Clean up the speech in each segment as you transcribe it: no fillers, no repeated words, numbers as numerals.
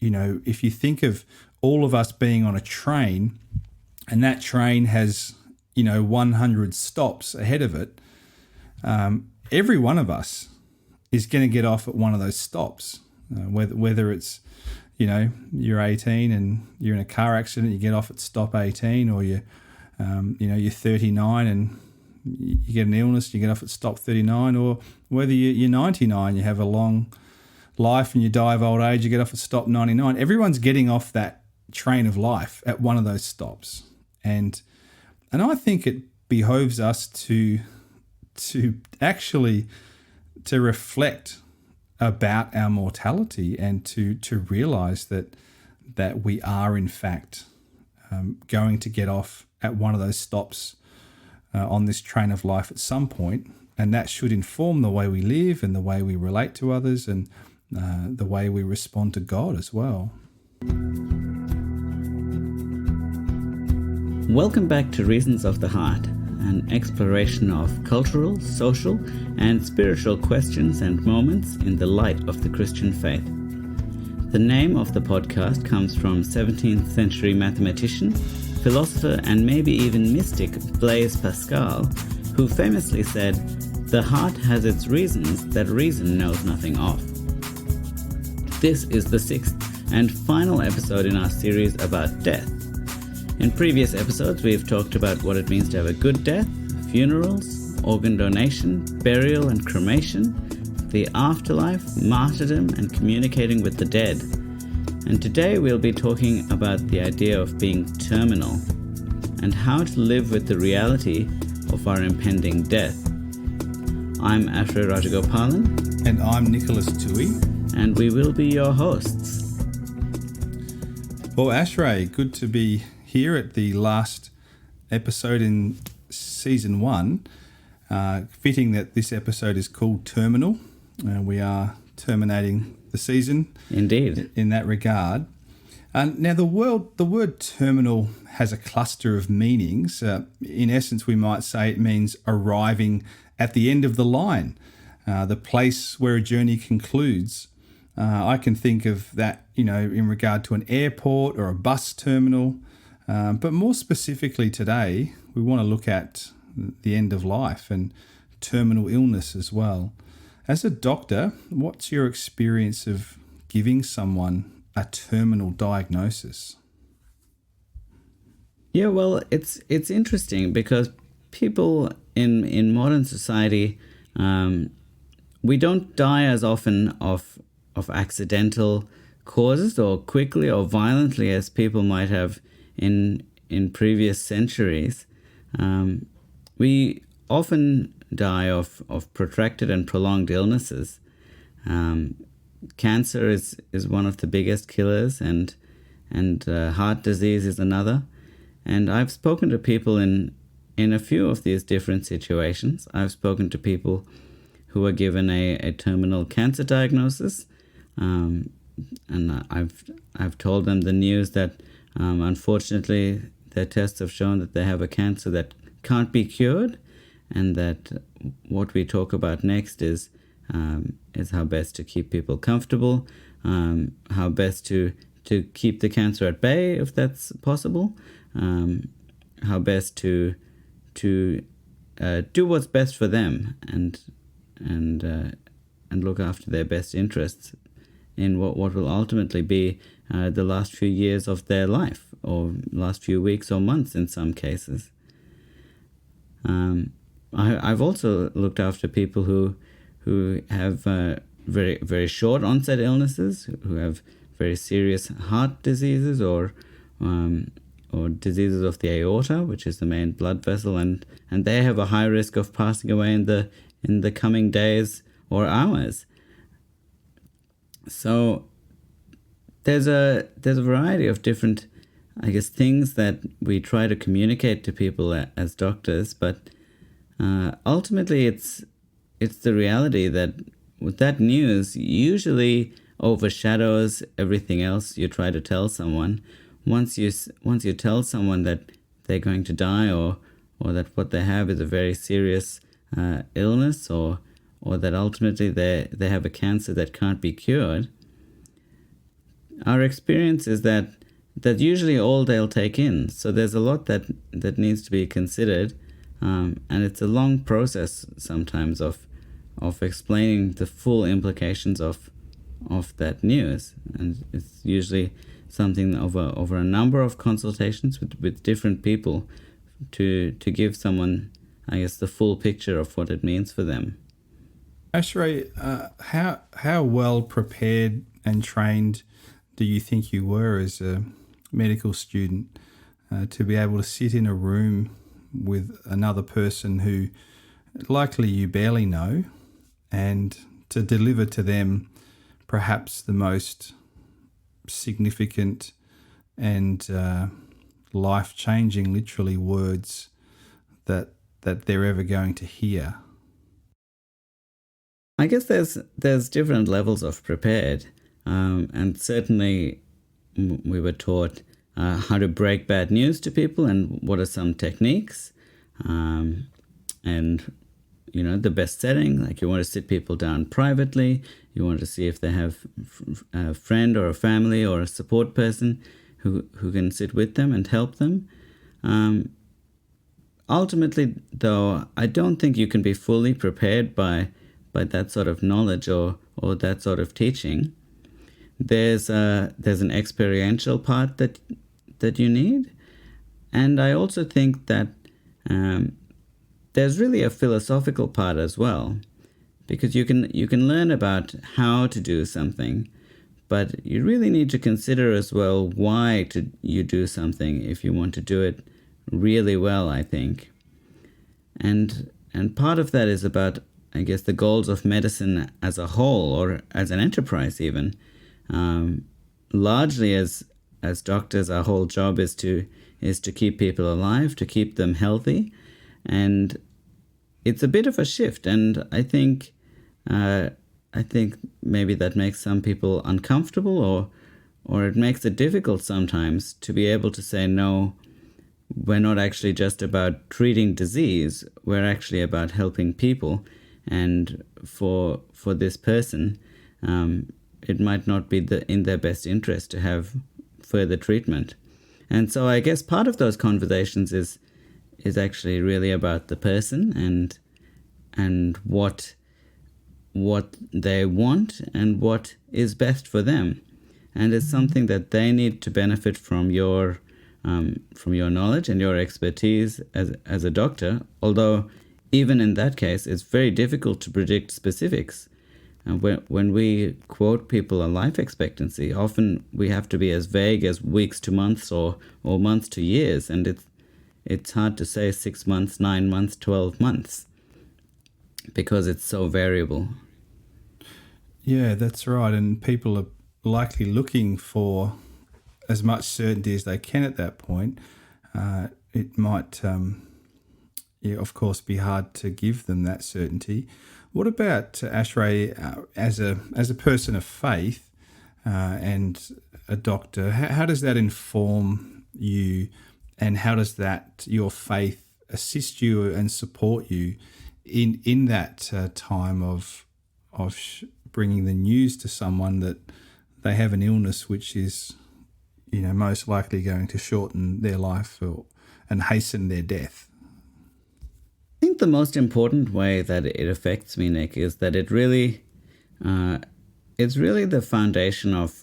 if you think of all of us being on a train and that train has, 100 stops ahead of it, every one of us is going to get off at one of those stops, whether it's, you're 18 and you're in a car accident, you get off at stop 18, or you're 39 and you get an illness, you get off at stop 39, or whether you're 99, you have a long life and you die of old age, you get off at stop 99. Everyone's getting off that train of life at one of those stops. And I think it behoves us to actually to reflect about our mortality and to realize that we are in fact going to get off at one of those stops on this train of life at some point, and that should inform the way we live and the way we relate to others and the way we respond to God as well. Welcome back to Reasons of the Heart, an exploration of cultural, social, and spiritual questions and moments in the light of the Christian faith. The name of the podcast comes from 17th century mathematician, philosopher, and maybe even mystic Blaise Pascal, who famously said, "The heart has its reasons that reason knows nothing of." This is the 6th and final episode in our series about death. In previous episodes, we've talked about what it means to have a good death, funerals, organ donation, burial and cremation, the afterlife, martyrdom, and communicating with the dead. And today we'll be talking about the idea of being terminal and how to live with the reality of our impending death. I'm Ashray Rajagopalan. And I'm Nicholas Tui. And we will be your hosts. Well, Ashray, good to be here at the last episode in season 1. Fitting that this episode is called Terminal. We are terminating the season. Indeed. In that regard. Now, the word terminal has a cluster of meanings. In essence, we might say it means arriving at the end of the line, the place where a journey concludes. I can think of that, in regard to an airport or a bus terminal. But more specifically today, we want to look at the end of life and terminal illness as well. As a doctor, what's your experience of giving someone a terminal diagnosis? Yeah, well, it's interesting because people in modern society, we don't die as often of accidental causes or quickly or violently as people might have in previous centuries. We often die of protracted and prolonged illnesses. Cancer is one of the biggest killers, and heart disease is another. And I've spoken to people in a few of these different situations. I've spoken to people who are given a terminal cancer diagnosis, and I've told them the news that unfortunately their tests have shown that they have a cancer that can't be cured, and that what we talk about next is how best to keep people comfortable, how best to keep the cancer at bay if that's possible, how best to do what's best for them and look after their best interests in what will ultimately be the last few years of their life, or last few weeks or months in some cases. I've also looked after people who have very, very short onset illnesses, who have very serious heart diseases or diseases of the aorta, which is the main blood vessel, and they have a high risk of passing away in the coming days or hours. So there's a variety of different, I guess, things that we try to communicate to people as doctors, but ultimately it's the reality that with that news usually overshadows everything else you try to tell someone. Once you tell someone that they're going to die, or that what they have is a very serious illness, or that ultimately they have a cancer that can't be cured, our experience is that usually all they'll take in. So there's a lot that needs to be considered, and it's a long process sometimes of explaining the full implications of that news, and it's usually something over a number of consultations with different people to give someone, I guess, the full picture of what it means for them. Ashray, how well prepared and trained do you think you were as a medical student to be able to sit in a room with another person who likely you barely know and to deliver to them perhaps the most significant and life-changing, literally, words that they're ever going to hear? I guess there's different levels of prepared, and certainly we were taught how to break bad news to people and what are some techniques, and the best setting, like you want to sit people down privately, you want to see if they have a friend or a family or a support person who can sit with them and help them. Ultimately, though, I don't think you can be fully prepared by that sort of knowledge or that sort of teaching. There's an experiential part that you need, and I also think that there's really a philosophical part as well, because you can learn about how to do something, but you really need to consider as well why you do something if you want to do it really well, I think. And part of that is about, I guess, the goals of medicine as a whole, or as an enterprise even. Largely as doctors, our whole job is to keep people alive, to keep them healthy, and it's a bit of a shift. And I think maybe that makes some people uncomfortable, or it makes it difficult sometimes to be able to say, no, we're not actually just about treating disease, we're actually about helping people. And for this person, it might not be in their best interest to have further treatment. And so I guess part of those conversations is actually really about the person and what they want and what is best for them. And it's something that they need to benefit from your knowledge and your expertise as a doctor, although even in that case, it's very difficult to predict specifics. And when we quote people a life expectancy, often we have to be as vague as weeks to months or months to years, and it's hard to say 6 months, 9 months, 12 months, because it's so variable. Yeah, that's right. And people are likely looking for as much certainty as they can at that point. It might, of course, be hard to give them that certainty. What about, Ashray, as a person of faith and a doctor, how does that inform you, and how does your faith assist you and support you in that time of bringing the news to someone that they have an illness which is, most likely going to shorten their life and hasten their death? I think the most important way that it affects me, Nick, is that it's really the foundation of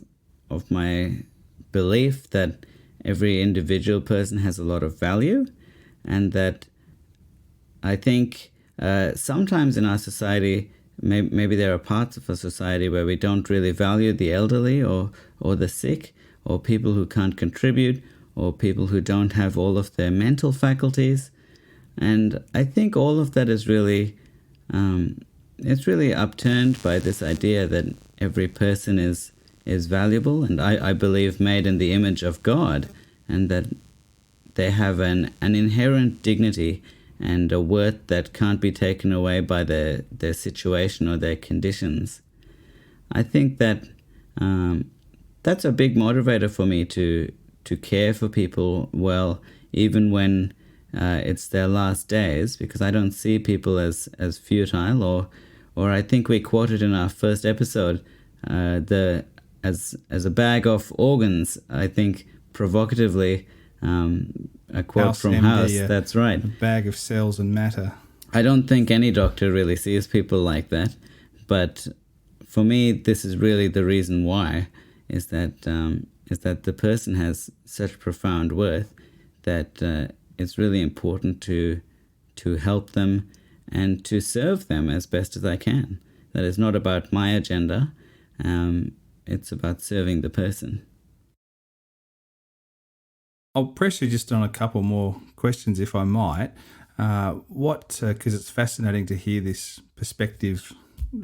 my belief that every individual person has a lot of value, and that I think sometimes in our society, maybe there are parts of a society where we don't really value the elderly or the sick, or people who can't contribute, or people who don't have all of their mental faculties. And I think all of that is really, it's really upturned by this idea that every person is valuable, and I believe made in the image of God, and that they have an inherent dignity and a worth that can't be taken away by their situation or their conditions. I think that that's a big motivator for me to care for people well, even when it's their last days, because I don't see people as futile, or I think we quoted in our first episode the as a bag of organs. I think provocatively, a quote House from MD, House. That's right. A bag of cells and matter. I don't think any doctor really sees people like that, but for me, this is really the reason why, is that the person has such profound worth that it's really important to help them and to serve them as best as I can. That is not about my agenda. It's about serving the person. I'll press you just on a couple more questions, if I might. Because it's fascinating to hear this perspective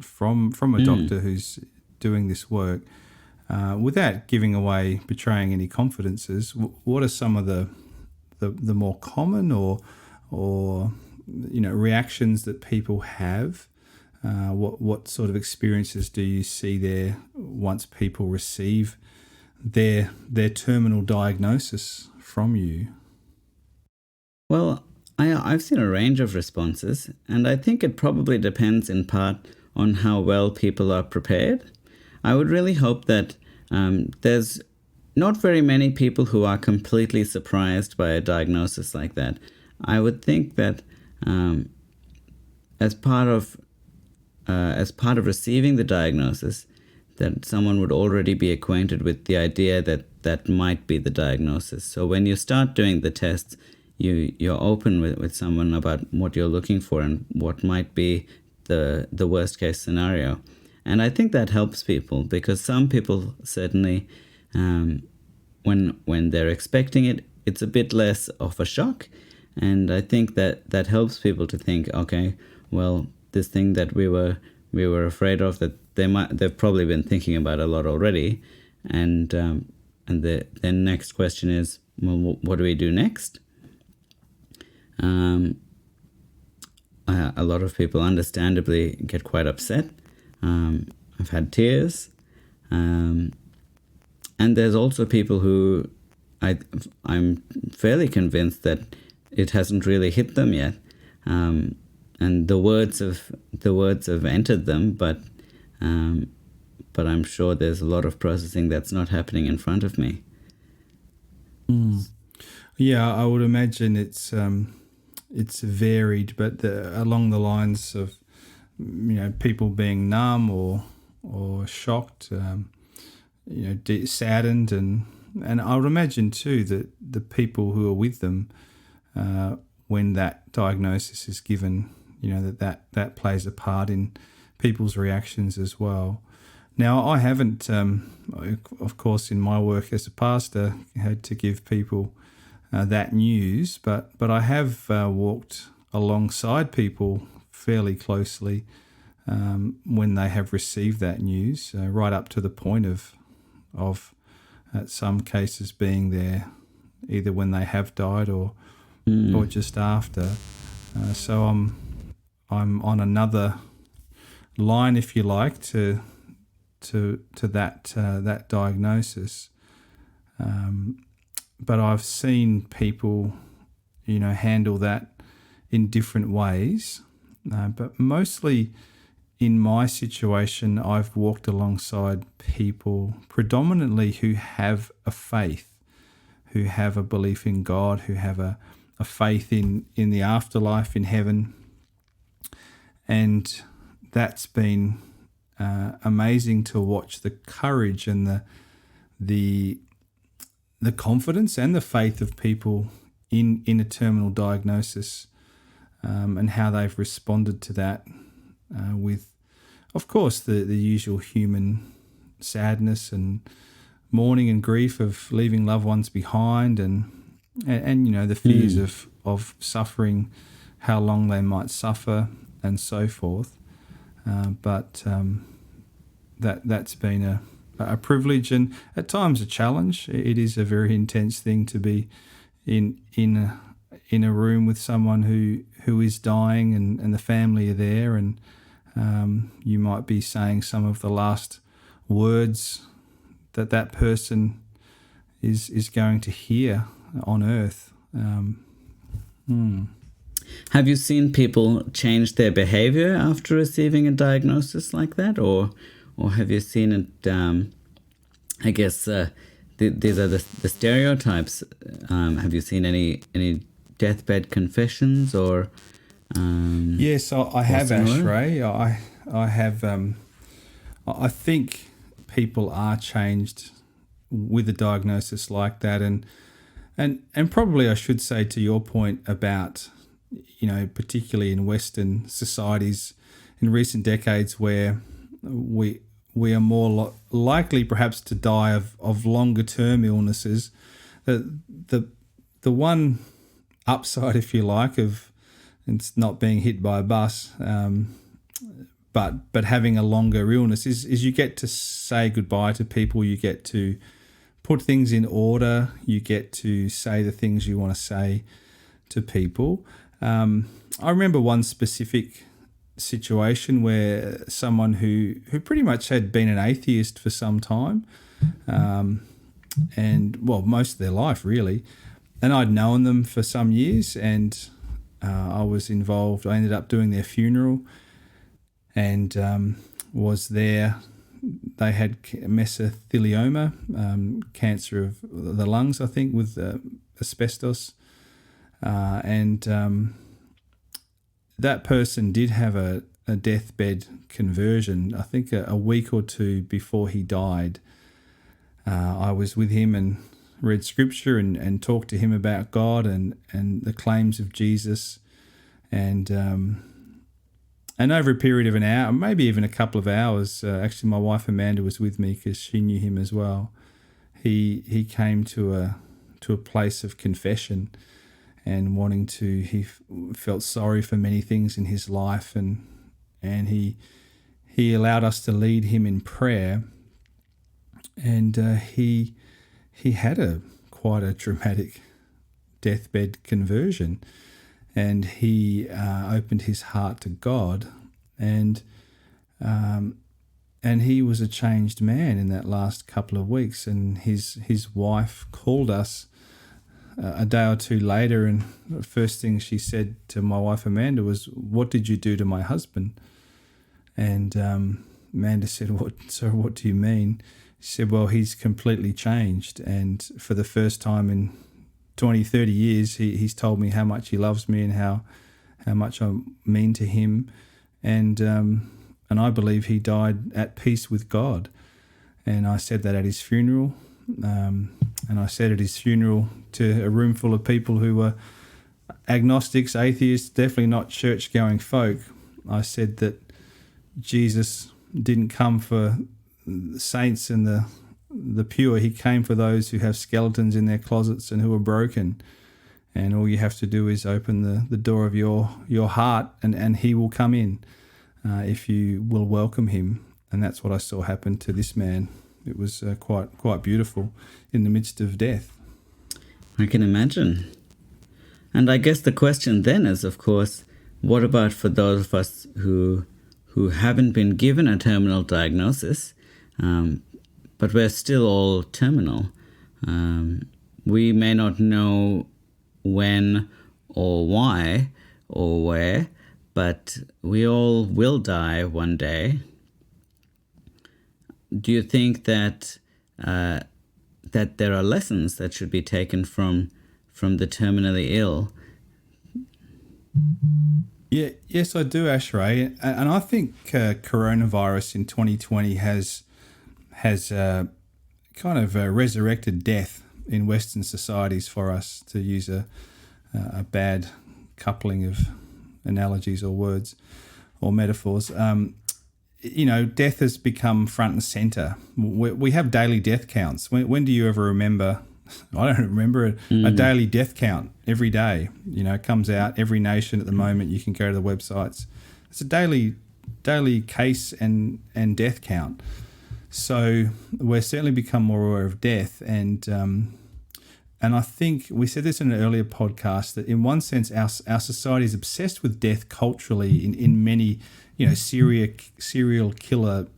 from a doctor who's doing this work. Without giving away, betraying any confidences, what are some of the more common or reactions that people have? What sort of experiences do you see there once people receive their terminal diagnosis from you? Well, I've seen a range of responses, and I think it probably depends in part on how well people are prepared. I would really hope that there's not very many people who are completely surprised by a diagnosis like that. I would think that as part of receiving the diagnosis, that someone would already be acquainted with the idea that might be the diagnosis. So when you start doing the tests, you're open with someone about what you're looking for and what might be the worst case scenario. And I think that helps people, because some people certainly, when they're expecting it, it's a bit less of a shock. And I think that helps people to think, okay, well, this thing that we were afraid of, that they've probably been thinking about a lot already. And the next question is, well, what do we do next? A lot of people understandably get quite upset. I've had tears. And there's also people who I'm fairly convinced that it hasn't really hit them yet. And the words have entered them, but I'm sure there's a lot of processing that's not happening in front of me. Yeah, I would imagine it's varied, but along the lines of people being numb or shocked, saddened, and I would imagine too that the people who are with them when that diagnosis is given, that plays a part in people's reactions as well. Now, I haven't, of course, in my work as a pastor, had to give people that news, but I have walked alongside people fairly closely when they have received that news, right up to the point of some cases being there either when they have died or just after. So I'm on another line, if you like, to that diagnosis. But I've seen people, handle that in different ways. But mostly in my situation, I've walked alongside people predominantly who have a faith, who have a belief in God, who have a faith in the afterlife, in heaven. And that's been amazing to watch the courage and the confidence and the faith of people in a terminal diagnosis, and how they've responded to that with, of course, the usual human sadness and mourning and grief of leaving loved ones behind, and the fears of suffering, how long they might suffer, and so forth. But that's been a privilege and at times a challenge. It is a very intense thing to be in a room with someone who is dying and the family are there, and you might be saying some of the last words that person is going to hear on earth. Have you seen people change their behavior after receiving a diagnosis like that, or have you seen it I guess these are the stereotypes. Have you seen any deathbed confessions or? Yes, I have, similar? Ashray. I have. I think people are changed with a diagnosis like that, and probably I should say, to your point about, particularly in Western societies in recent decades, where we are more likely perhaps to die of longer term illnesses. The one upside, if you like, of it's not being hit by a bus, but having a longer illness is you get to say goodbye to people, you get to put things in order, you get to say the things you want to say to people. I remember one specific situation where someone who pretty much had been an atheist for some time, and most of their life really, and I'd known them for some years, and I was involved. I ended up doing their funeral, and was there. They had mesothelioma, cancer of the lungs, I think, with asbestos, and that person did have a deathbed conversion. I think a week or two before he died, I was with him and read scripture and talked to him about God and the claims of Jesus, and over a period of an hour, maybe even a couple of hours, actually my wife Amanda was with me because she knew him as well. He came to a place of confession and wanting to. He felt sorry for many things in his life, and he allowed us to lead him in prayer, and he had quite a dramatic deathbed conversion. And he opened his heart to God, and he was a changed man in that last couple of weeks. And his wife called us a day or two later, and the first thing she said to my wife Amanda was, "What did you do to my husband?" And Amanda said, "What do you mean?" She said, "Well, he's completely changed, and for the first time in 20, 30 years, he's told me how much he loves me and how much I mean to him, and I believe he died at peace with God." And I said that at his funeral, and I said at his funeral to a room full of people who were agnostics, atheists, definitely not church-going folk. I said that Jesus didn't come for the saints and the pure. He came for those who have skeletons in their closets and who are broken, and all you have to do is open the door of your heart, and he will come in if you will welcome him. And that's what I saw happen to this man. It was quite beautiful in the midst of death. I can imagine. And I guess the question then is, of course, what about for those of us who haven't been given a terminal diagnosis, but we're still all terminal? We may not know when or why or where, but we all will die one day. Do you think that that there are lessons that should be taken from the terminally ill? Yeah, yes, I do, Ashray, and I think coronavirus in 2020 has kind of resurrected death in Western societies for us, to use a bad coupling of analogies or words or metaphors. Death has become front and centre. We have daily death counts. When do you ever remember? I don't remember a daily death count every day. It comes out every nation at the moment. You can go to the websites. It's a daily case and death count. So we're certainly become more aware of death, and I think we said this in an earlier podcast that in one sense our society is obsessed with death culturally in many serial killer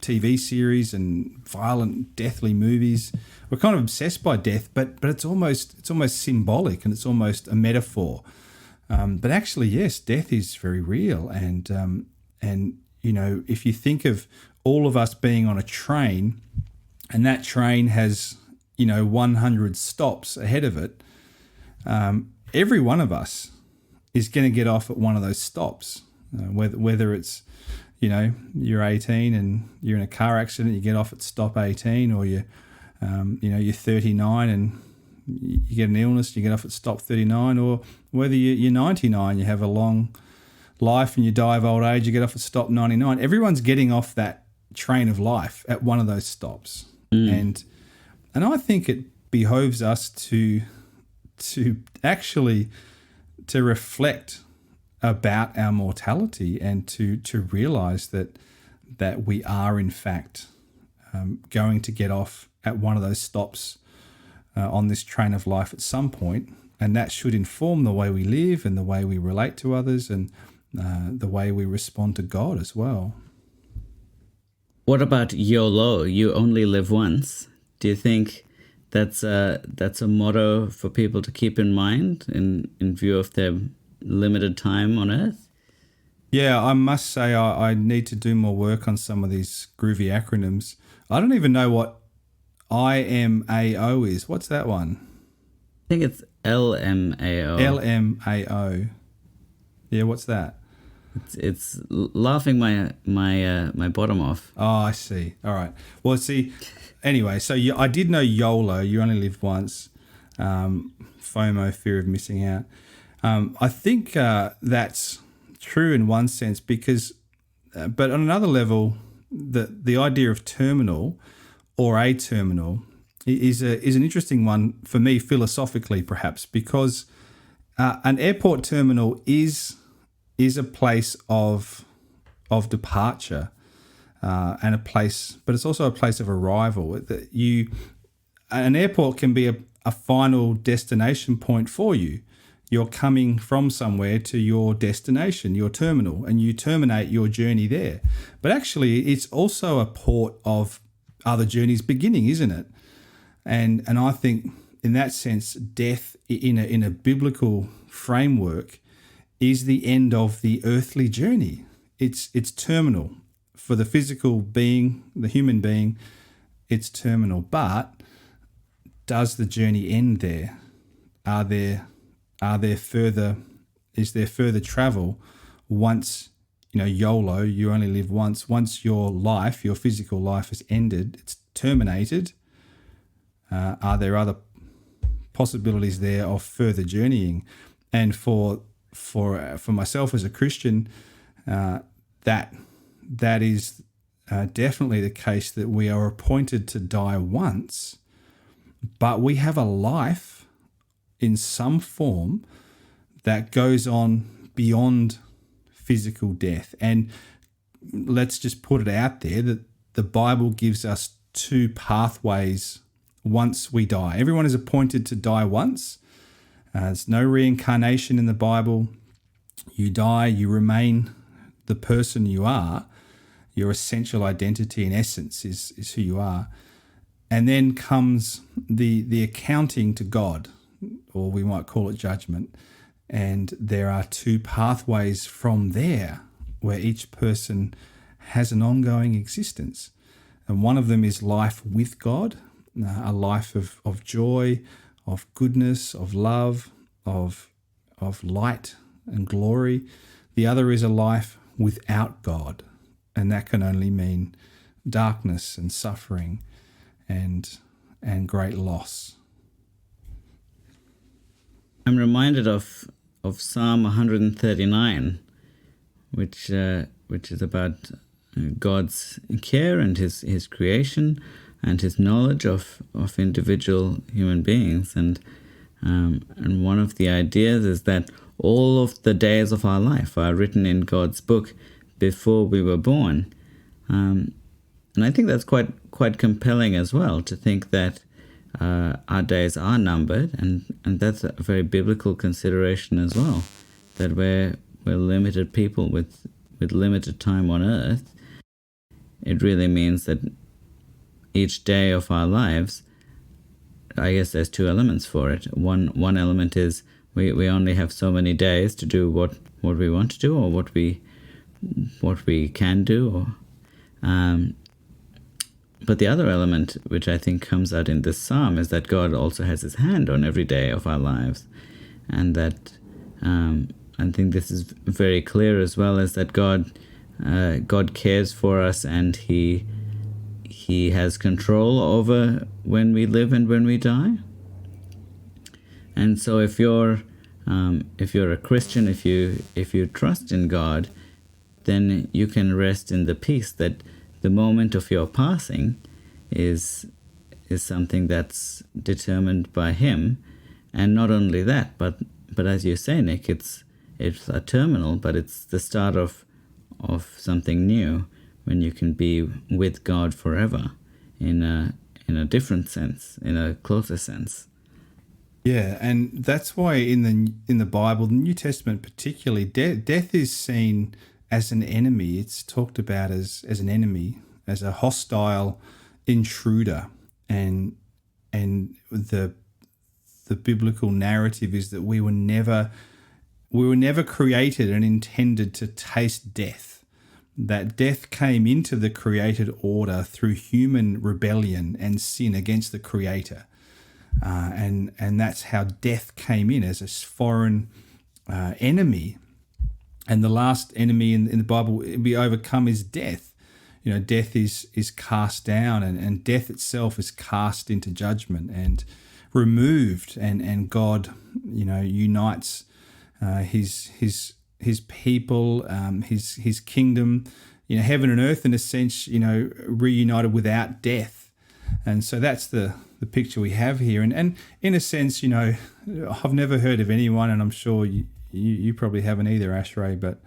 TV series and violent, deathly movies. We're kind of obsessed by death, but it's almost symbolic and it's almost a metaphor. But actually, yes, death is very real, and if you think of all of us being on a train, and that train has 100 stops ahead of it, every one of us is going to get off at one of those stops, whether it's you're 18 and you're in a car accident, you get off at stop 18, or you're 39 and you get an illness, you get off at stop 39, or whether you're 99, you have a long life and you die of old age, you get off at stop 99. Everyone's getting off that train of life at one of those stops. And I think it behoves us to actually to reflect about our mortality and to realize that we are in fact going to get off at one of those stops on this train of life at some point, and that should inform the way we live and the way we relate to others and the way we respond to God as well. What about YOLO? You only live once. Do you think that's a motto for people to keep in mind in view of their limited time on Earth? Yeah, I must say I need to do more work on some of these groovy acronyms. I don't even know what IMAO is. What's that one? I think it's LMAO. LMAO. Yeah, what's that? It's laughing my bottom off. Oh, I see. All right. Well, see, anyway, so I did know YOLO, you only live once, FOMO, fear of missing out. I think that's true in one sense because, but on another level, the idea of terminal or aterminal is an interesting one for me philosophically, perhaps, because an airport terminal is a place of departure and a place, but it's also a place of arrival. An airport can be a final destination point for you. You're coming from somewhere to your destination, your terminal, and you terminate your journey there. But actually, it's also a port of other journeys beginning, isn't it? And I think in that sense, death in a biblical framework is the end of the earthly journey. It's terminal. For the physical being, the human being, it's terminal. But does the journey end there? Is there further travel once, YOLO, you only live once. Once your physical life is ended, it's terminated. Are there other possibilities there of further journeying? And for myself as a Christian, that is definitely the case, that we are appointed to die once, but we have a life in some form that goes on beyond physical death. And let's just put it out there that the Bible gives us two pathways once we die. Everyone is appointed to die once. There's no reincarnation in the Bible. You die, you remain the person you are. Your essential identity and essence is who you are. And then comes the accounting to God, or we might call it judgment. And there are two pathways from there where each person has an ongoing existence. And one of them is life with God, a life of joy, of goodness, of love, of light and glory. The other is a life without God, and that can only mean darkness and suffering and great loss. I'm reminded of Psalm 139, which is about God's care and his creation and his knowledge of individual human beings, and one of the ideas is that all of the days of our life are written in God's book before we were born, and I think that's quite compelling as well, to think that our days are numbered, and that's a very biblical consideration as well, that we're limited people with limited time on earth. It really means that each day of our lives, I guess there's two elements for it. One element is we only have so many days to do what we want to do, or what we can do, But the other element, which I think comes out in this psalm, is that God also has his hand on every day of our lives. And that I think this is very clear as well, as that God cares for us, and he has control over when we live and when we die. And so if you're a Christian, if you trust in God, then you can rest in the peace that the moment of your passing is something that's determined by him. And not only that, but as you say, Nick, it's a terminal, but it's the start of something new, when you can be with God forever in a different sense, in a closer sense. Yeah, and that's why in the Bible, the New Testament particularly, death is seen as an enemy. It's talked about as an enemy, as a hostile intruder, and the biblical narrative is that we were never created and intended to taste death. That death came into the created order through human rebellion and sin against the Creator. And that's how death came in, as a foreign enemy. And the last enemy in the Bible to be overcome is death. You know, death is cast down, and death itself is cast into judgment and removed. And God, you know, unites his people, his kingdom, you know, heaven and earth in a sense, you know, reunited without death. And so that's the picture we have here. And in a sense, you know, I've never heard of anyone, and I'm sure you probably haven't either, Ashray, but,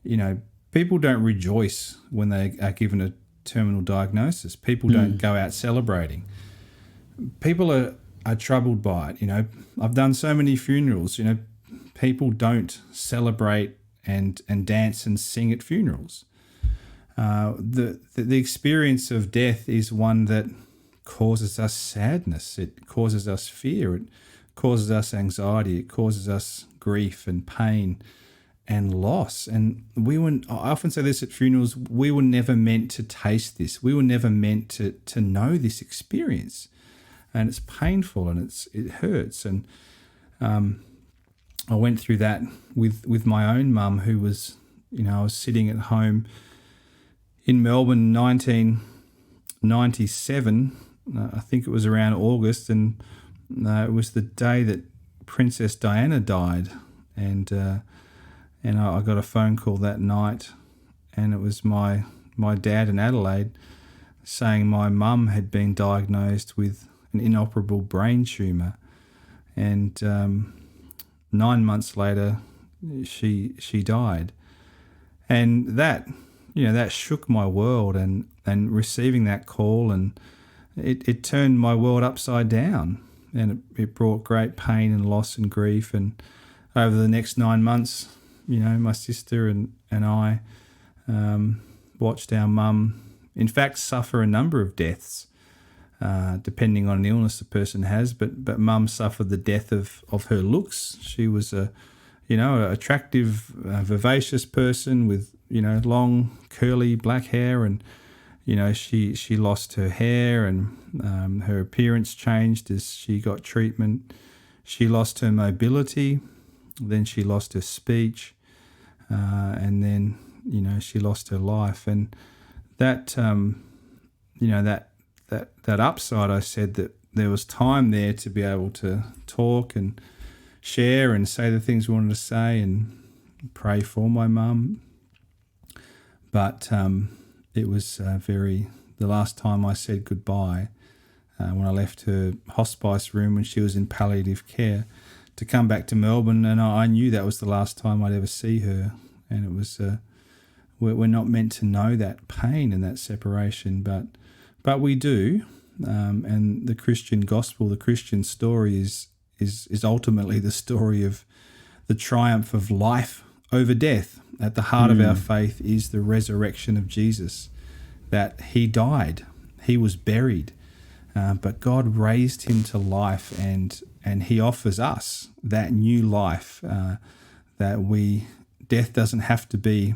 you know, people don't rejoice when they are given a terminal diagnosis. People don't go out celebrating. People are troubled by it. You know, I've done so many funerals, you know, people don't celebrate and dance and sing at funerals. The experience of death is one that causes us sadness. It causes us fear. It causes us anxiety. It causes us grief and pain and loss. And I often say this at funerals, we were never meant to taste this. We were never meant to know this experience. And it's painful and it hurts. And I went through that with my own mum, who was, you know, I was sitting at home in Melbourne, 1997. I think it was around August, and it was the day that Princess Diana died, and I got a phone call that night, and it was my dad in Adelaide saying my mum had been diagnosed with an inoperable brain tumour, and 9 months later she died. And that, you know, that shook my world, and receiving that call, and it turned my world upside down, and it brought great pain and loss and grief. And over the next 9 months, you know, my sister and I watched our mum, in fact, suffer a number of deaths, depending on an illness a person has. But mum suffered the death of her looks. She was an attractive, vivacious person with, you know, long, curly black hair, and, you know, she lost her hair, and her appearance changed as she got treatment. She lost her mobility, then she lost her speech, and then, you know, she lost her life. And that, you know, that upside, I said that there was time there to be able to talk and share and say the things we wanted to say and pray for my mum. But it was the last time I said goodbye, when I left her hospice room when she was in palliative care, to come back to Melbourne, and I knew that was the last time I'd ever see her. And it was, we're not meant to know that pain and that separation, but we do. And the Christian gospel, the Christian story is ultimately the story of the triumph of life over death. At the heart of our faith is the resurrection of Jesus, that he died, he was buried, but God raised him to life, and he offers us that new life, death doesn't have to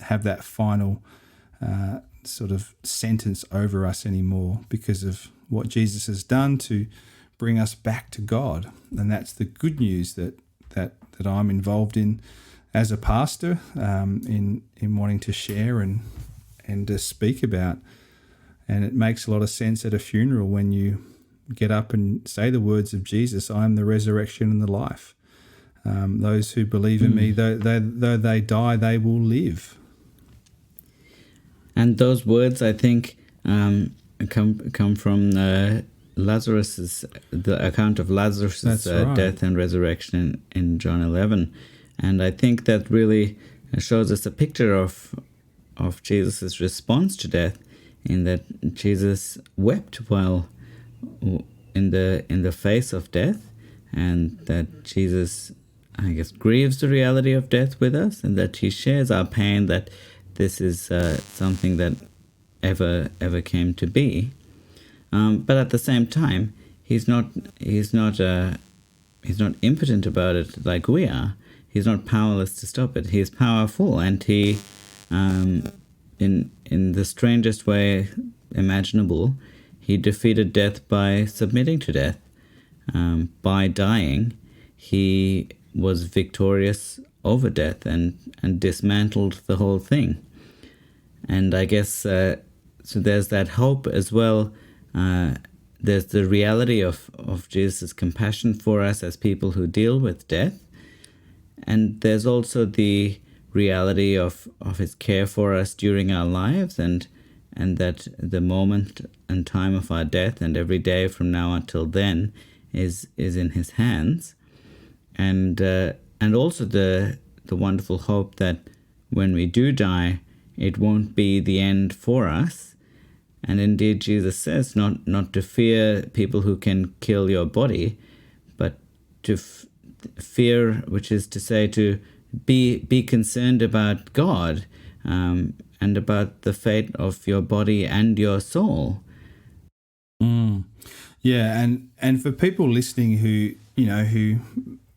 have that final sort of sentence over us anymore because of what Jesus has done to bring us back to God. And that's the good news that I'm involved in as a pastor, in wanting to share and to speak about. And it makes a lot of sense at a funeral when you get up and say the words of Jesus, I am the resurrection and the life. Those who believe in me, though they die, they will live. And those words, I think, come from the account of Lazarus' right. death and resurrection in John 11. And I think that really shows us a picture of Jesus' response to death, in that Jesus wept while in the face of death, and that Jesus, I guess, grieves the reality of death with us, and that he shares our pain that this is something that ever came to be. But at the same time, he's not impotent about it like we are. He's not powerless to stop it. He is powerful, and he, in the strangest way imaginable, he defeated death by submitting to death. By dying, he was victorious over death and dismantled the whole thing. And I guess so there's that hope as well. There's the reality of Jesus' compassion for us as people who deal with death. And there's also the reality of his care for us during our lives, and that the moment and time of our death and every day from now until then is in his hands. And also the wonderful hope that when we do die, it won't be the end for us. And indeed, Jesus says not to fear people who can kill your body, but to fear, which is to say to be concerned about God, and about the fate of your body and your soul. Yeah, and for people listening who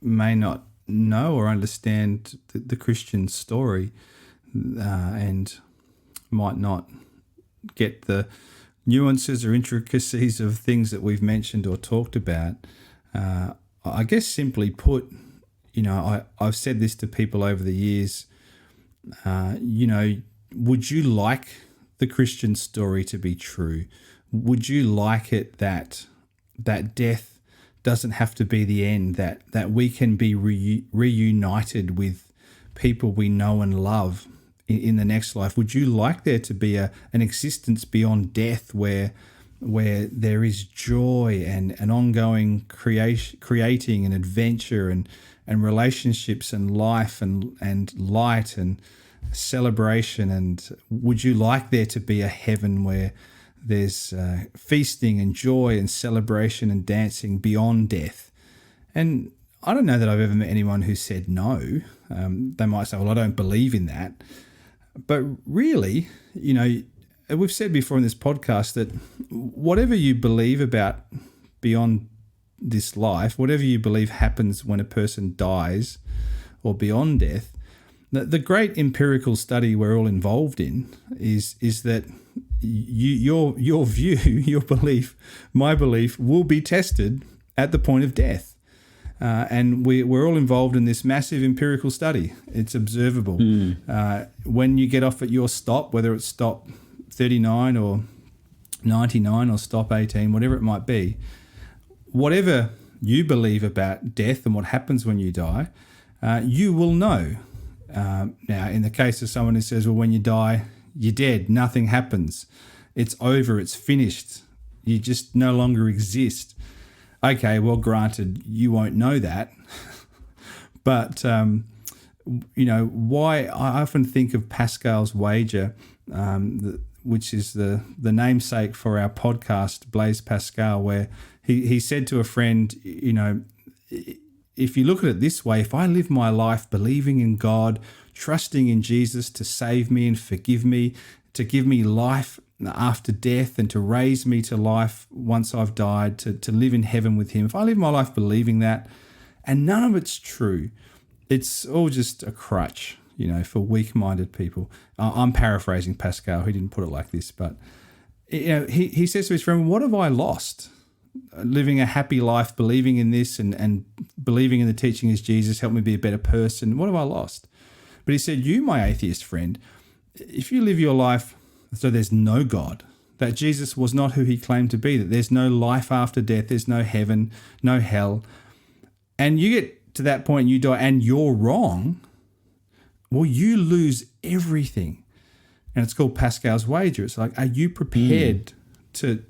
may not know or understand the Christian story, and might not get the nuances or intricacies of things that we've mentioned or talked about, I guess simply put, I've said this to people over the years, would you like the Christian story to be true? Would you like it that death doesn't have to be the end, that we can be reunited with people we know and love in the next life? Would you like there to be an existence beyond death where there is joy and an ongoing creating and adventure and relationships and life and light and celebration? And would you like there to be a heaven where there's feasting and joy and celebration and dancing beyond death? And I don't know that I've ever met anyone who said no. They might say, well, I don't believe in that. But really, we've said before in this podcast that whatever you believe about beyond this life, whatever you believe happens when a person dies or beyond death, the great empirical study we're all involved in is that your view, your belief, my belief will be tested at the point of death. And we're all involved in this massive empirical study. It's observable. When you get off at your stop, whether it's stop 39 or 99 or stop 18, whatever it might be, whatever you believe about death and what happens when you die, you will know. Now, in the case of someone who says, well, when you die, you're dead, nothing happens. It's over, it's finished. You just no longer exist. Okay, well, granted, you won't know that. But, why I often think of Pascal's wager, which is the namesake for our podcast, Blaise Pascal, where he said to a friend, if you look at it this way, if I live my life believing in God, trusting in Jesus to save me and forgive me, to give me life after death and to raise me to life once I've died, to live in heaven with him, if I live my life believing that and none of it's true, it's all just a crutch, for weak-minded people. I'm paraphrasing Pascal. He didn't put it like this, but he says to his friend, what have I lost? Living a happy life, believing in this and believing in the teaching of Jesus helped me be a better person. What have I lost? But he said, you, my atheist friend, if you live your life so there's no God, that Jesus was not who he claimed to be, that there's no life after death, there's no heaven, no hell, and you get to that point and you die and you're wrong, well, you lose everything. And it's called Pascal's wager. It's like, are you prepared to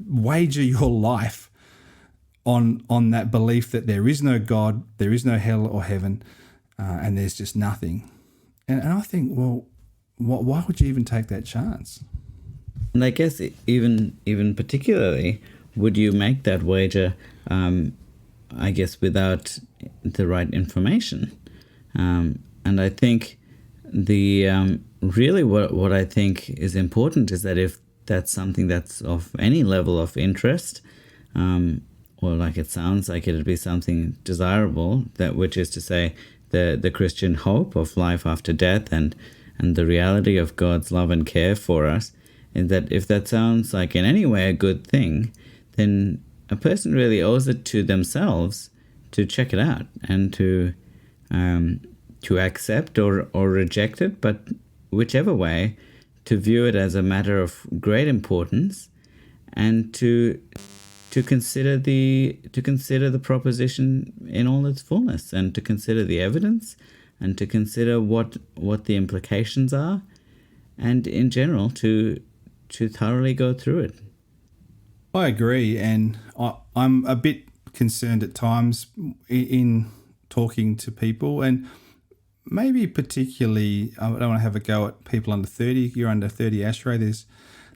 wager your life on that belief that there is no God, there is no hell or heaven, and there's just nothing? And I think, well, why would you even take that chance? And I guess even particularly, would you make that wager, I guess, without the right information? And I think really what I think is important is that if that's something that's of any level of interest, or like it sounds like it'd be something desirable, that which is to say the Christian hope of life after death and the reality of God's love and care for us, and that if that sounds like in any way a good thing, then a person really owes it to themselves to check it out and to accept or reject it, but whichever way, to view it as a matter of great importance, and to consider the proposition in all its fullness, and to consider the evidence, and to consider what the implications are, and in general to thoroughly go through it. I agree, and I'm a bit concerned at times in talking to people, and maybe particularly, I don't want to have a go at people under 30. You're under 30, Ashray.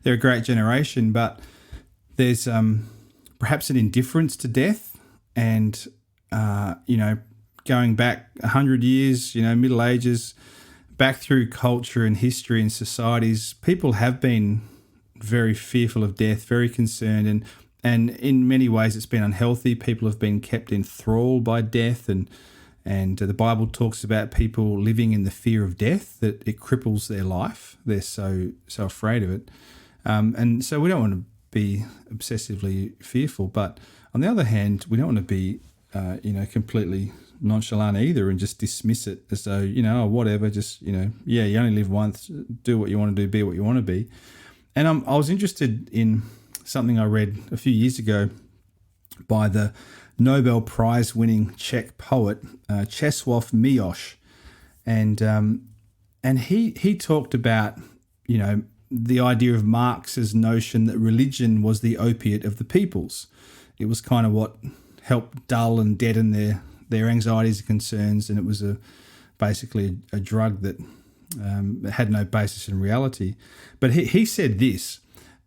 They're a great generation, but there's perhaps an indifference to death, and going back 100 years, Middle Ages, back through culture and history and societies, people have been very fearful of death, very concerned, and in many ways it's been unhealthy. People have been kept in thrall by death, and the Bible talks about people living in the fear of death, that it cripples their life. They're so afraid of it. And so we don't want to be obsessively fearful, but on the other hand, we don't want to be, completely nonchalant either and just dismiss it as though, whatever, just, you only live once, do what you want to do, be what you want to be. And I was interested in something I read a few years ago by the Nobel Prize-winning Czech poet Czesław Miłosz, and he talked about the idea of Marx's notion that religion was the opiate of the peoples. It was kind of what helped dull and deaden their anxieties and concerns, and it was basically a drug that had no basis in reality. But he said this,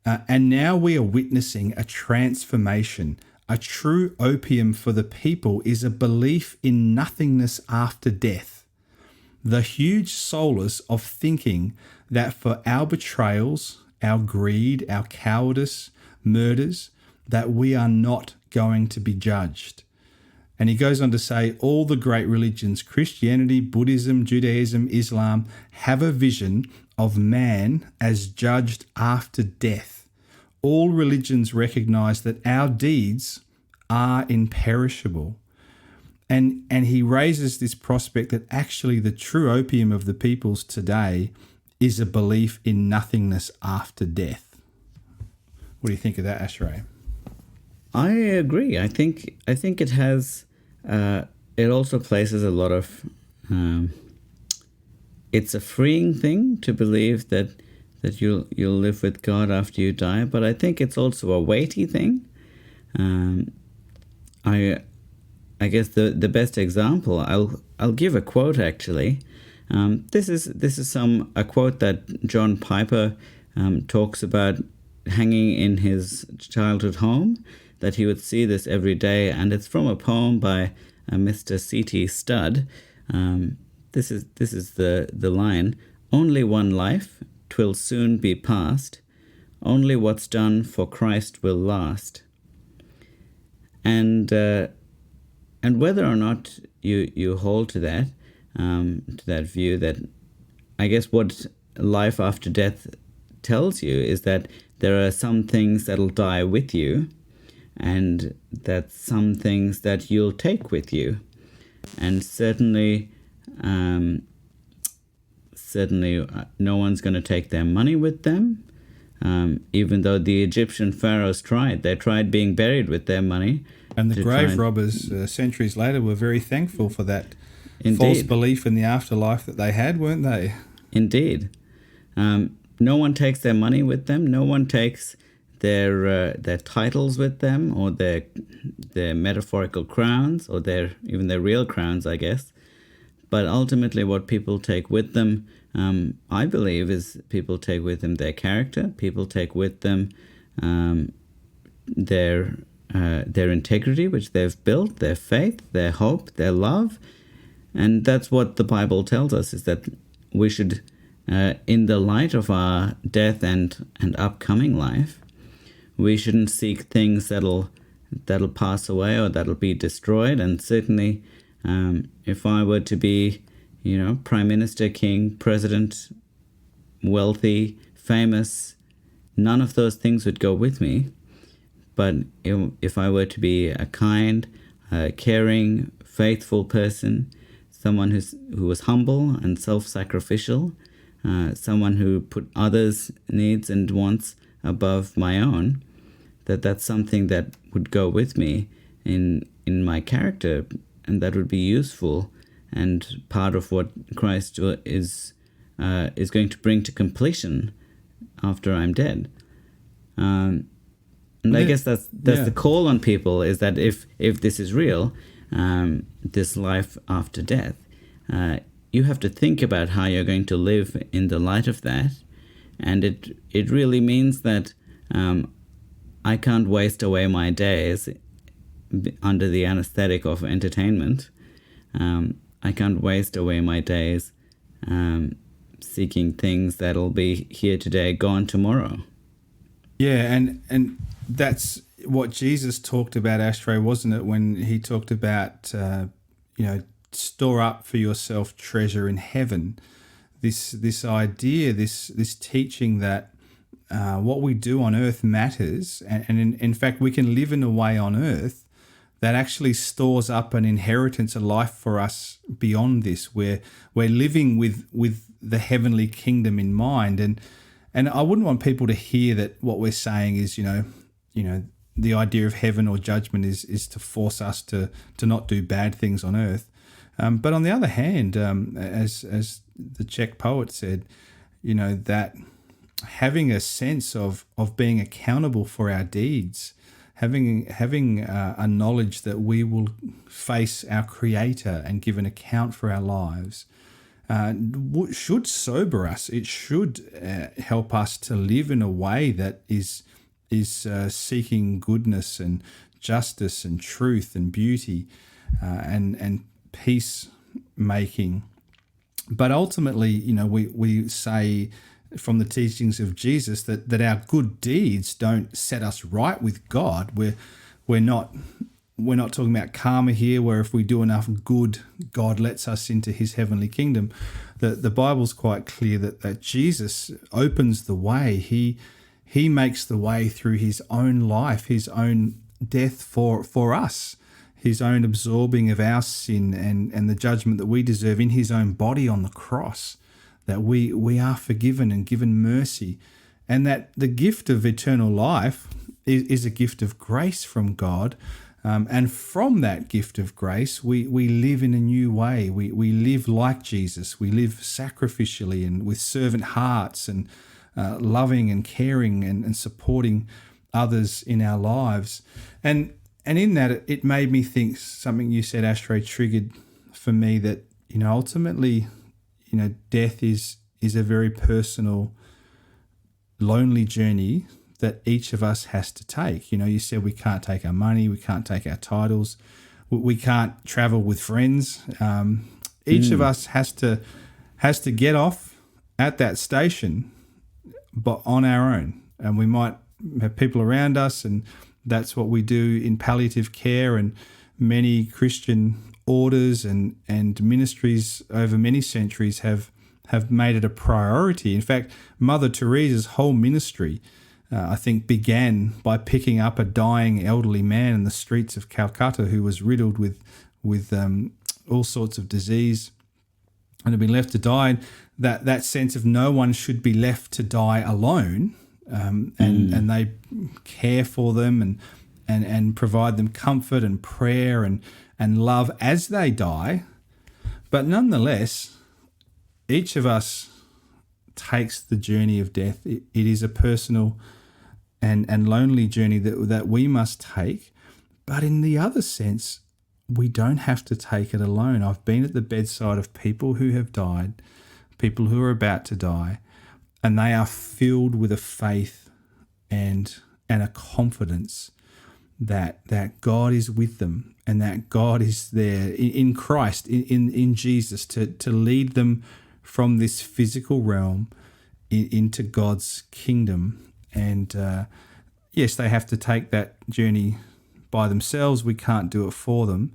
and now we are witnessing a transformation. A true opium for the people is a belief in nothingness after death. The huge solace of thinking that for our betrayals, our greed, our cowardice, murders, that we are not going to be judged. And he goes on to say, all the great religions, Christianity, Buddhism, Judaism, Islam, have a vision of man as judged after death. All religions recognize that our deeds are imperishable. And he raises this prospect that actually the true opium of the peoples today is a belief in nothingness after death. What do you think of that, Ashray? I agree. I think it has. It also places a lot of. It's a freeing thing to believe that you'll live with God after you die, but I think it's also a weighty thing. I guess the best example, I'll give a quote actually. This is a quote that John Piper talks about hanging in his childhood home, that he would see this every day, and it's from a poem by Mr. C.T. Studd. This is the line: "Only one life, 'twill soon be past. Only what's done for Christ will last." And whether or not you hold to that, to that view that I guess what life after death tells you is that there are some things that'll die with you, and that some things that you'll take with you. And certainly no one's going to take their money with them, even though the Egyptian pharaohs tried. They tried being buried with their money. And the grave robbers, centuries later, were very thankful for that Indeed. false belief in the afterlife that they had, weren't they? Indeed. No one takes their money with them. No one takes their titles with them, or their metaphorical crowns, or even their real crowns, I guess. But ultimately, what people take with them, I believe, is people take with them their character. People take with them their integrity, which they've built, their faith, their hope, their love. And that's what the Bible tells us, is that we should, in the light of our death and upcoming life, we shouldn't seek things that'll pass away or that'll be destroyed. And certainly, if I were to be, prime minister, king, president, wealthy, famous, none of those things would go with me. But if I were to be a kind, caring, faithful person, someone who was humble and self-sacrificial, someone who put others' needs and wants above my own, that's something that would go with me in my character, and that would be useful and part of what Christ is going to bring to completion after I'm dead. And I guess that's the call on people, is that if this is real, this life after death, you have to think about how you're going to live in the light of that. And it really means that I can't waste away my days under the anesthetic of entertainment. I can't waste away my days seeking things that'll be here today, gone tomorrow. Yeah, and that's what Jesus talked about, Ashtray, wasn't it, when he talked about, store up for yourself treasure in heaven. This idea, this teaching that what we do on earth matters, and in fact we can live in a way on earth that actually stores up an inheritance, a life for us beyond this, where we're living with the heavenly kingdom in mind. And I wouldn't want people to hear that what we're saying is, the idea of heaven or judgment is to force us to not do bad things on earth. But on the other hand, as the Czech poet said, that having a sense of being accountable for our deeds, having a knowledge that we will face our Creator and give an account for our lives, should sober us. It should help us to live in a way that is seeking goodness and justice and truth and beauty and peace making. But ultimately, we say from the teachings of Jesus that our good deeds don't set us right with God. We're not talking about karma here, where if we do enough good, God lets us into his heavenly kingdom. The Bible's quite clear that Jesus opens the way. He makes the way through his own life, his own death for us, his own absorbing of our sin and the judgment that we deserve in his own body on the cross, that we are forgiven and given mercy, and that the gift of eternal life is a gift of grace from God. And from that gift of grace, we live in a new way. We live like Jesus. We live sacrificially and with servant hearts and loving and caring and supporting others in our lives. And in that, it made me think something you said, Ashtray, triggered for me that, ultimately, death is a very personal, lonely journey that each of us has to take. You said we can't take our money, we can't take our titles, we can't travel with friends. Each of us has to get off at that station, but on our own. And we might have people around us, and that's what we do in palliative care. And many Christian orders and ministries over many centuries have made it a priority. In fact, Mother Teresa's whole ministry, I think, began by picking up a dying elderly man in the streets of Calcutta who was riddled with all sorts of disease and had been left to die. And that sense of no one should be left to die alone, and they care for them and provide them comfort and prayer and love as they die. But nonetheless, each of us takes the journey of death. It is a personal and lonely journey that we must take. But in the other sense, we don't have to take it alone. I've been at the bedside of people who have died, people who are about to die, and they are filled with a faith and a confidence that God is with them and that God is there in Christ, in Jesus, to lead them from this physical realm into God's kingdom. And yes, they have to take that journey by themselves. We can't do it for them.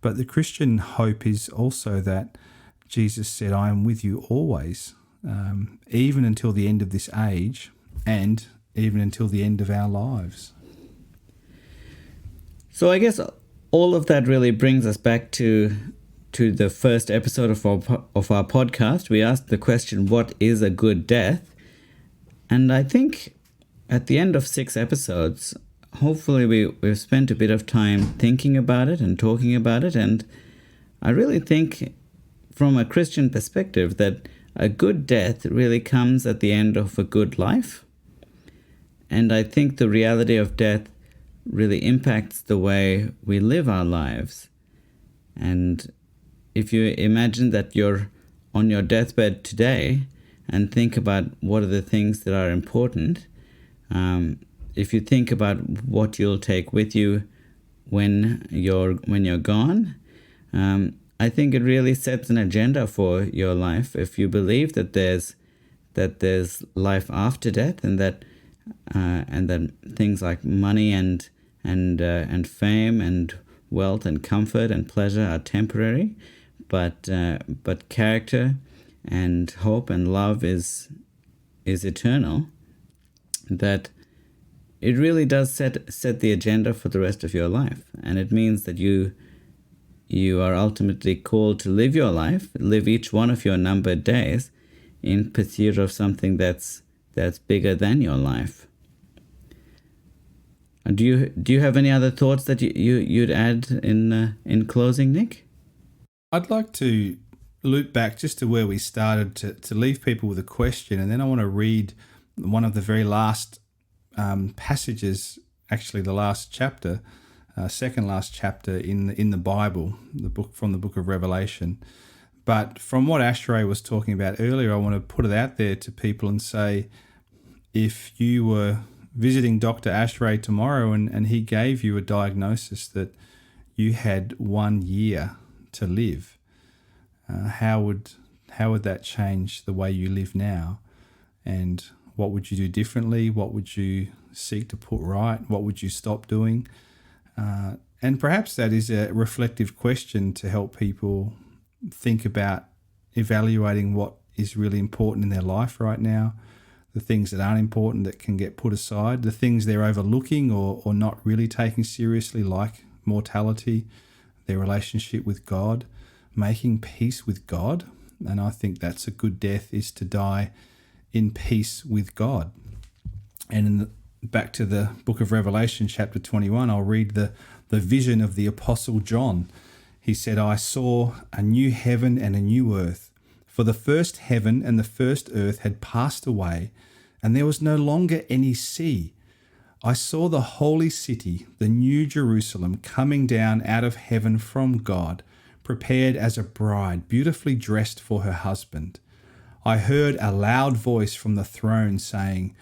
But the Christian hope is also that Jesus said, I am with you always, even until the end of this age and even until the end of our lives. So I guess all of that really brings us back to the first episode of our podcast. We asked the question, what is a good death? And I think at the end of 6 episodes, hopefully we've spent a bit of time thinking about it and talking about it. And I really think from a Christian perspective that a good death really comes at the end of a good life. And I think the reality of death really impacts the way we live our lives. And if you imagine that you're on your deathbed today and think about what are the things that are important, if you think about what you'll take with you when you're gone, I think it really sets an agenda for your life. If you believe that there's life after death, and that things like money and fame and wealth and comfort and pleasure are temporary, but character and hope and love is eternal, that it really does set the agenda for the rest of your life. And it means that you are ultimately called to live your life, live each one of your numbered days in pursuit of something that's bigger than your life. Do you have any other thoughts that you'd add in closing, Nick? I'd like to loop back just to where we started to leave people with a question, and then I want to read one of the very last passages, actually the last chapter, second last chapter in the Bible, the book of Revelation. But from what Ashray was talking about earlier, I want to put it out there to people and say, if you were visiting Dr. Ashray tomorrow and he gave you a diagnosis that you had 1 year to live, how would that change the way you live now? And what would you do differently? What would you seek to put right? What would you stop doing? And perhaps that is a reflective question to help people think about evaluating what is really important in their life right now, the things that aren't important that can get put aside, the things they're overlooking or not really taking seriously, like mortality, their relationship with God, making peace with God. And I think that's a good death, is to die in peace with God. And back to the book of Revelation, chapter 21, I'll read the vision of the Apostle John. He said, I saw a new heaven and a new earth, for the first heaven and the first earth had passed away, and there was no longer any sea. I saw the holy city, the new Jerusalem, coming down out of heaven from God, prepared as a bride, beautifully dressed for her husband. I heard a loud voice from the throne saying,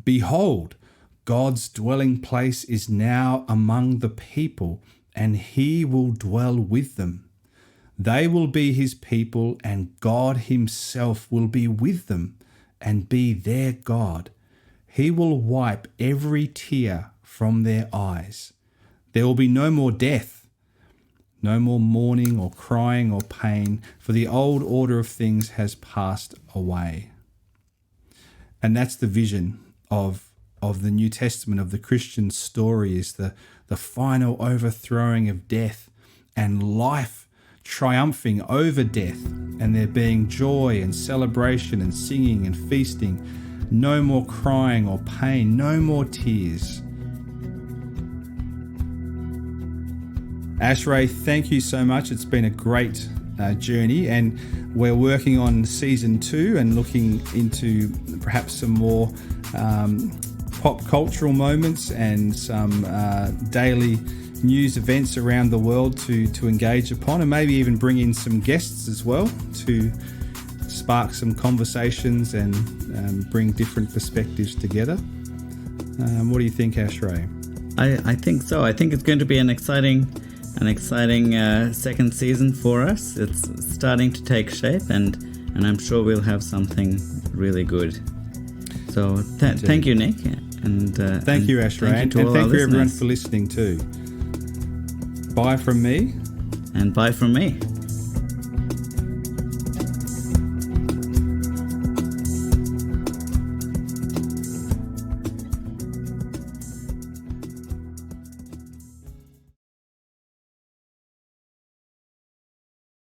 Behold, God's dwelling place is now among the people, and he will dwell with them. They will be his people, and God himself will be with them and be their God. He will wipe every tear from their eyes. There will be no more death, No more mourning or crying or pain, for the old order of things has passed away. And that's the vision of the New Testament, of the Christian story, is the final overthrowing of death and life triumphing over death, and there being joy and celebration and singing and feasting. No more crying or pain, no more tears. Ashray, thank you so much. It's been a great journey, and we're working on season 2 and looking into perhaps some more pop cultural moments and some daily news events around the world to engage upon, and maybe even bring in some guests as well to spark some conversations and bring different perspectives together. What do you think, Ashray? I think so. I think it's going to be an exciting second season for us. It's starting to take shape, and I'm sure we'll have something really good. So thank you, Nick, and thank you, Ashray, and thank you everyone for listening too. Bye from me, and bye from me.